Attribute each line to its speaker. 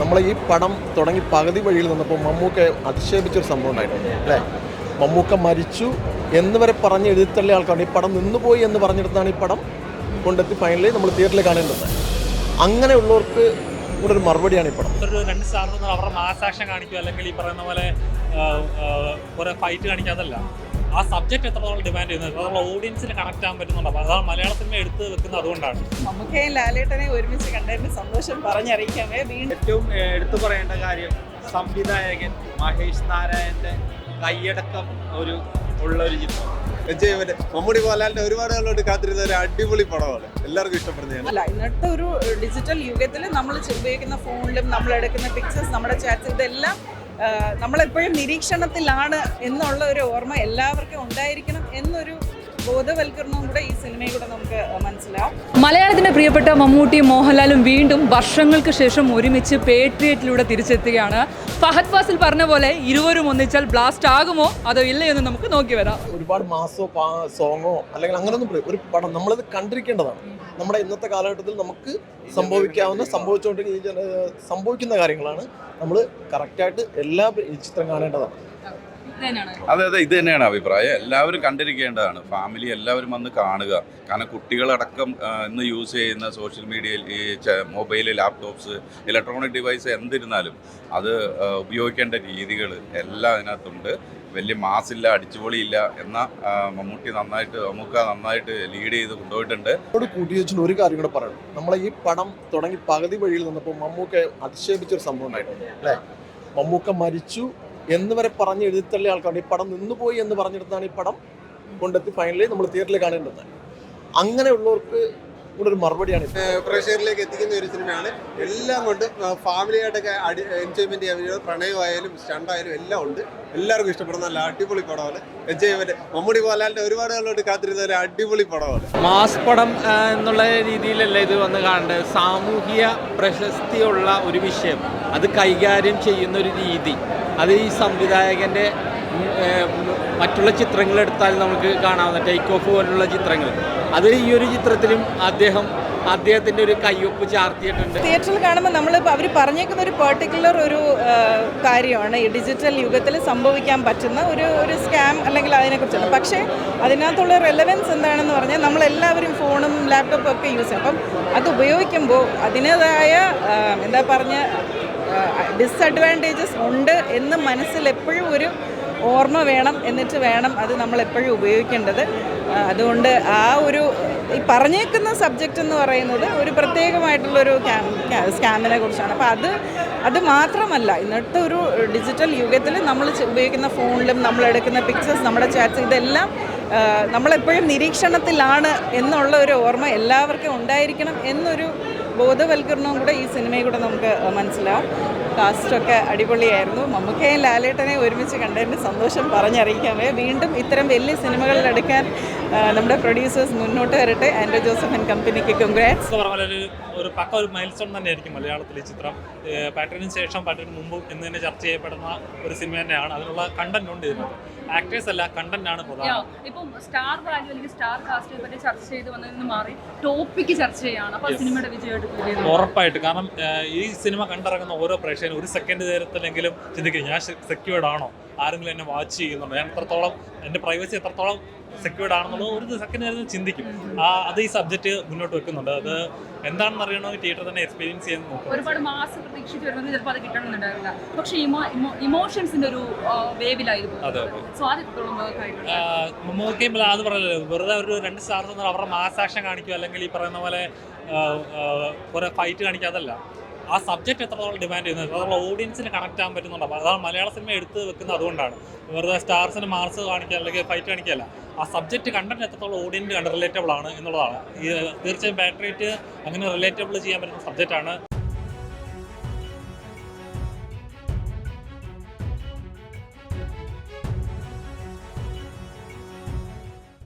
Speaker 1: നമ്മൾ ഈ പടം തുടങ്ങി പകുതി വഴിയിൽ നിന്നപ്പോൾ മമ്മൂക്ക അധിക്ഷേപിച്ചൊരു സംഭവം ഉണ്ടായിട്ടുണ്ട് അല്ലേ? മമ്മൂക്ക മരിച്ചു എന്ന് വരെ പറഞ്ഞ് എഴുതിത്തള്ളിയ ആൾക്കാരാണ്. ഈ പടം നിന്നുപോയി എന്ന് പറഞ്ഞെടുത്താണ് ഈ പടം കൊണ്ടെത്തി ഫൈനലി നമ്മൾ തിയേറ്ററിൽ കാണേണ്ടത്. അങ്ങനെയുള്ളവർക്ക് കൂടെ ഒരു മറുപടിയാണ് ഈ പടം.
Speaker 2: ഒരു 2 സ്റ്റാർ അവരുടെ മാസ് ആക്ഷൻ കാണിക്കുക, അല്ലെങ്കിൽ ഈ പറയുന്ന പോലെ കുറേ ഫൈറ്റ് കാണിക്കുക, അതല്ല. ആ സബ്ജക്ട് എത്രത്തോളം ഡിമാൻഡ് ചെയ്യുന്നത്, അതുള്ള ഓഡിയൻസിന് കണക്ട് ആകാൻ പറ്റുന്നുണ്ടോ? അതാണ് മലയാള സിനിമ എടുത്ത് വെക്കുന്നത്. അതുകൊണ്ടാണ്
Speaker 3: മമ്മൂക്കയും ലാലേട്ടനെ ഒരുമിച്ച് കണ്ടതിന് സന്തോഷം പറഞ്ഞറിയിക്കാമേ.
Speaker 4: ഏറ്റവും എടുത്തു പറയേണ്ട കാര്യം സംവിധായകൻ മഹേഷ് നാരായണന്റെ കൈയടക്കം ഉള്ള ഒരു ചിത്രം.
Speaker 5: മമ്മൂടി മോഹൻലാലിന്റെ ഒരുപാട് കാലത്തോട്ട് കാത്തിരുന്ന ഒരു അടിപൊളി പടമാണ്, എല്ലാവർക്കും ഇഷ്ടപ്പെടുന്നതാണ്.
Speaker 3: അല്ല, ഇന്നത്തെ ഒരു ഡിജിറ്റൽ യുഗത്തിൽ നമ്മൾ ഉപയോഗിക്കുന്ന ഫോണിലും നമ്മൾ എടുക്കുന്ന പിക്ചേഴ്സ്, നമ്മുടെ ചാറ്റ്സ്, ഇതെല്ലാം നമ്മളെപ്പോഴും നിരീക്ഷണത്തിലാണ് എന്നുള്ള ഒരു ഓർമ്മ എല്ലാവർക്കും ഉണ്ടായിരിക്കണം എന്നൊരു ബോധവൽക്കരണവും കൂടെ ഈ സിനിമയിൽ കൂടെ നമുക്ക് മനസ്സിലാവും.
Speaker 6: മലയാളത്തിന്റെ പ്രിയപ്പെട്ട മമ്മൂട്ടിയും മോഹൻലാലും വീണ്ടും വർഷങ്ങൾക്ക് ശേഷം ഒരുമിച്ച് പേട്രിയറ്റിലൂടെ തിരിച്ചെത്തുകയാണ്. ഫഹദ് ഫാസിൽ പറഞ്ഞ പോലെ ഇരുവരും ഒന്നിച്ചാൽ ബ്ലാസ്റ്റ് ആകുമോ അതോ ഇല്ലയോ എന്ന് നമുക്ക് നോക്കി വരാം.
Speaker 1: ഒരുപാട് മാസോ സോങ്ങോ അല്ലെങ്കിൽ അങ്ങനെയൊന്നും ഒരു പടം നമ്മളത് കണ്ടിരിക്കേണ്ടതാണ്. നമ്മുടെ ഇന്നത്തെ കാലഘട്ടത്തിൽ നമുക്ക് സംഭവിക്കുന്ന കാര്യങ്ങളാണ്. നമ്മൾ കറക്റ്റായിട്ട് എല്ലാ ചിത്രം കാണേണ്ടതാണ്.
Speaker 7: അതെ, ഇത് തന്നെയാണ് അഭിപ്രായം. എല്ലാവരും കണ്ടിരിക്കേണ്ടതാണ്. ഫാമിലി എല്ലാവരും വന്ന് കാണുക. കാരണം കുട്ടികളടക്കം ഇന്ന് യൂസ് ചെയ്യുന്ന സോഷ്യൽ മീഡിയയിൽ ഈ മൊബൈല്, ലാപ്ടോപ്സ്, ഇലക്ട്രോണിക് ഡിവൈസ് എന്തിരുന്നാലും അത് ഉപയോഗിക്കേണ്ട രീതികൾ എല്ലാം അതിനകത്തുണ്ട്. വലിയ മാസില്ല, അടിച്ചുപൊളിയില്ല എന്നാൽ മമ്മൂക്ക നന്നായിട്ട് ലീഡ് ചെയ്ത് കൊണ്ടുപോയിട്ടുണ്ട്.
Speaker 1: കൂട്ടി വെച്ചിട്ട് ഒരു കാര്യം കൂടെ പറയണം. നമ്മളെ ഈ പടം തുടങ്ങി പകുതി വഴിയിൽ നിന്നപ്പോൾ മമ്മൂക്ക അധിക്ഷേപിച്ചൊരു സംഭവം ഉണ്ടായിട്ടുണ്ട് അല്ലേ? മമ്മൂക്ക മരിച്ചു എന്ന് വരെ പറഞ്ഞ് എഴുതിത്തള്ളിയ ആൾക്കാരാണ്. ഈ പടം നിന്നുപോയി എന്ന് പറഞ്ഞെടുത്താണ് ഈ പടം കൊണ്ടെത്തി ഫൈനലി നമ്മൾ തിയേറ്ററിൽ കാണേണ്ടത്. അങ്ങനെയുള്ളവർക്ക് കൂടെ ഒരു മറുപടിയാണ്
Speaker 5: പ്രേക്ഷകരിലേക്ക് എത്തിക്കുന്ന ഒരു സിനിമയാണ്. എല്ലാം കൊണ്ടും ഫാമിലിയായിട്ടൊക്കെ എൻജോയ്മെന്റ് ചെയ്യാൻ, പ്രണയമായാലും സ്റ്റണ്ടായാലും എല്ലാം ഉണ്ട്. എല്ലാവർക്കും ഇഷ്ടപ്പെടുന്ന നല്ല അടിപൊളി പടമാണ്. എൻജോയ്മെന്റ്. മമ്മൂടി മോഹൻലാലിന്റെ ഒരുപാട് കാലത്തോട്ട് കാത്തിരുന്ന ഒരു അടിപൊളി പടമാണ്.
Speaker 4: മാസ് പടം എന്നുള്ള രീതിയിലല്ല ഇത് വന്ന് കാണേണ്ടത്. സാമൂഹിക പ്രശസ്തിയുള്ള ഒരു വിഷയം അത് കൈകാര്യം ചെയ്യുന്ന ഒരു രീതി, അത് ഈ സംവിധായകൻ്റെ മറ്റുള്ള ചിത്രങ്ങൾ എടുത്താൽ നമുക്ക് കാണാവുന്ന ടേക്ക് ഓഫ് പോലുള്ള ചിത്രങ്ങൾ, അത് ഈ ഒരു ചിത്രത്തിലും അദ്ദേഹത്തിൻ്റെ ഒരു കയ്യൊപ്പ് ചാർത്തിയിട്ടുണ്ട്.
Speaker 3: തിയേറ്ററിൽ കാണുമ്പോൾ അവർ പറഞ്ഞേക്കുന്ന ഒരു പെർട്ടിക്കുലർ ഒരു കാര്യമാണ് ഈ ഡിജിറ്റൽ യുഗത്തിൽ സംഭവിക്കാൻ പറ്റുന്ന ഒരു സ്കാം അല്ലെങ്കിൽ അതിനെക്കുറിച്ചാണ്. പക്ഷേ അതിനകത്തുള്ള റെലവൻസ് എന്താണെന്ന് പറഞ്ഞാൽ നമ്മളെല്ലാവരും ഫോണും ലാപ്ടോപ്പും ഒക്കെ യൂസ് ചെയ്യും. അപ്പം അത് ഉപയോഗിക്കുമ്പോൾ അതിൻ്റേതായ ഡിസഡ്വാൻറ്റേജസ് ഉണ്ട് എന്ന് മനസ്സിൽ എപ്പോഴും ഒരു ഓർമ്മ വേണം. എന്നിട്ട് വേണം അത് നമ്മളെപ്പോഴും ഉപയോഗിക്കേണ്ടത്. അതുകൊണ്ട് ഈ പറഞ്ഞേക്കുന്ന സബ്ജക്റ്റ് എന്ന് പറയുന്നത് ഒരു പ്രത്യേകമായിട്ടുള്ളൊരു സ്കാമിനെ കുറിച്ചാണ്. അപ്പോൾ അത് മാത്രമല്ല, ഇന്നത്തെ ഒരു ഡിജിറ്റൽ യുഗത്തിൽ നമ്മൾ ഉപയോഗിക്കുന്ന ഫോണിലും നമ്മൾ എടുക്കുന്ന പിക്ചേഴ്സ്, നമ്മുടെ ചാറ്റ്സ്, ഇതെല്ലാം നമ്മളെപ്പോഴും നിരീക്ഷണത്തിലാണ് എന്നുള്ള ഒരു ഓർമ്മ എല്ലാവർക്കും ഉണ്ടായിരിക്കണം എന്നൊരു ബോധവൽക്കരണവും കൂടെ ഈ സിനിമയിൽ കൂടെ നമുക്ക് മനസ്സിലാവും. കാസ്റ്റൊക്കെ അടിപൊളിയായിരുന്നു. മമ്മൂക്കയും ലാലേട്ടനെ ഒരുമിച്ച് കണ്ടതിന് സന്തോഷം പറഞ്ഞറിയിക്കാമേ. വീണ്ടും ഇത്തരം വലിയ സിനിമകളിലെടുക്കാൻ നമ്മുടെ പ്രൊഡ്യൂസേഴ്സ് മുന്നോട്ട് വരട്ടെ. ആൻഡ്രൂ ജോസഫ് ആൻഡ് കമ്പനിക്ക് കൺഗ്രാറ്റ്സ്.
Speaker 2: ഒരു മൈൽ സ്റ്റോൺ തന്നെയായിരിക്കും മലയാളത്തിൽ ഈ ചിത്രം. പാട്രിയറ്റിന് ശേഷം, പാട്രിയറ്റിന് മുമ്പും എന്ന് തന്നെ ചർച്ച ചെയ്യപ്പെടുന്ന ഒരു സിനിമ തന്നെയാണ്. അതിനുള്ള കണ്ടന്റ് ഉണ്ട് ഇതിനകത്ത്. ആക്ടേഴ്സ് അല്ല, കണ്ടന്റ് ആണ് പ്രധാനം.
Speaker 6: ഇപ്പം സ്റ്റാർ വാല്യൂ അല്ലെങ്കിൽ സ്റ്റാർ കാസ്റ്റിനെ പറ്റി ചർച്ച ചെയ്ത് വന്നതിൽ നിന്ന് മാറി ടോപ്പിക്ക് ചർച്ച ചെയ്യാണ്. അപ്പോൾ സിനിമയുടെ വിജയം
Speaker 2: ഉറപ്പായിട്ട്. കാരണം ഈ സിനിമ കണ്ടിറങ്ങുന്ന ഓരോ പ്രേക്ഷകനും ഒരു സെക്കൻഡ് നേരത്തിലെങ്കിലും ചിന്തിക്കും, ഞാൻ സെക്യൂർഡ് ആണോ, ആരെങ്കിലും എന്നെ വാച്ച് ചെയ്യുന്നുണ്ടോ, ഞാൻ എത്രത്തോളം എൻ്റെ പ്രൈവസി എത്രത്തോളം സെക്യൂർഡ് ആണെന്നുള്ളത് ഒരു സെക്കൻഡ് നേരം ചിന്തിക്കും. അത് ഈ സബ്ജക്റ്റ് മുന്നോട്ട് വെക്കുന്നുണ്ട്. അത് എന്താണെന്ന് അറിയണമെങ്കിൽ തിയേറ്റർ തന്നെ എക്സ്പീരിയൻസ് ചെയ്യാൻ നോക്കും.
Speaker 6: ഒരുപാട് മാസം പ്രതീക്ഷിച്ച് വരുന്നത് ചിലപ്പോൾ അത് കിട്ടണമെന്നുണ്ടാവില്ല. പക്ഷേ ഇമോഷൻസിന്റെ ഒരു വേവിലായിരുന്നു.
Speaker 2: മമ്മൂക്കയും അത് പറയല്ലോ, വെറുതെ ഒരു 2 സ്റ്റാർ അവരുടെ മാസ് ആക്ഷൻ കാണിക്കുക, അല്ലെങ്കിൽ ഈ പറയുന്ന പോലെ കുറേ ഫൈറ്റ് കാണിക്കുക, അതല്ല. ആ സബ്ജക്ട് എത്രത്തോളം ഡിമാൻഡ് ചെയ്യുന്നത്, അതുള്ള ഓഡിയൻസിന് കണക്ട് ആകാൻ പറ്റുന്നുണ്ടോ? അതാണ് മലയാള സിനിമ എടുത്ത് വെക്കുന്നത്. അതുകൊണ്ടാണ് വെറുതെ സ്റ്റാർസിന് മാർസ് കാണിക്കുക അല്ലെങ്കിൽ ഫൈറ്റ് കാണിക്കുകയല്ല. ആ സബ്ജക്റ്റ് കണ്ടന്റ് എത്രത്തോളം ഓഡിയൻസ് റിലേറ്റബിൾ ആണ് എന്നുള്ളതാണ്. തീർച്ചയായും പാട്രിയറ്റ് അങ്ങനെ റിലേറ്റബിൾ ചെയ്യാൻ പറ്റുന്ന സബ്ജക്റ്റാണ്.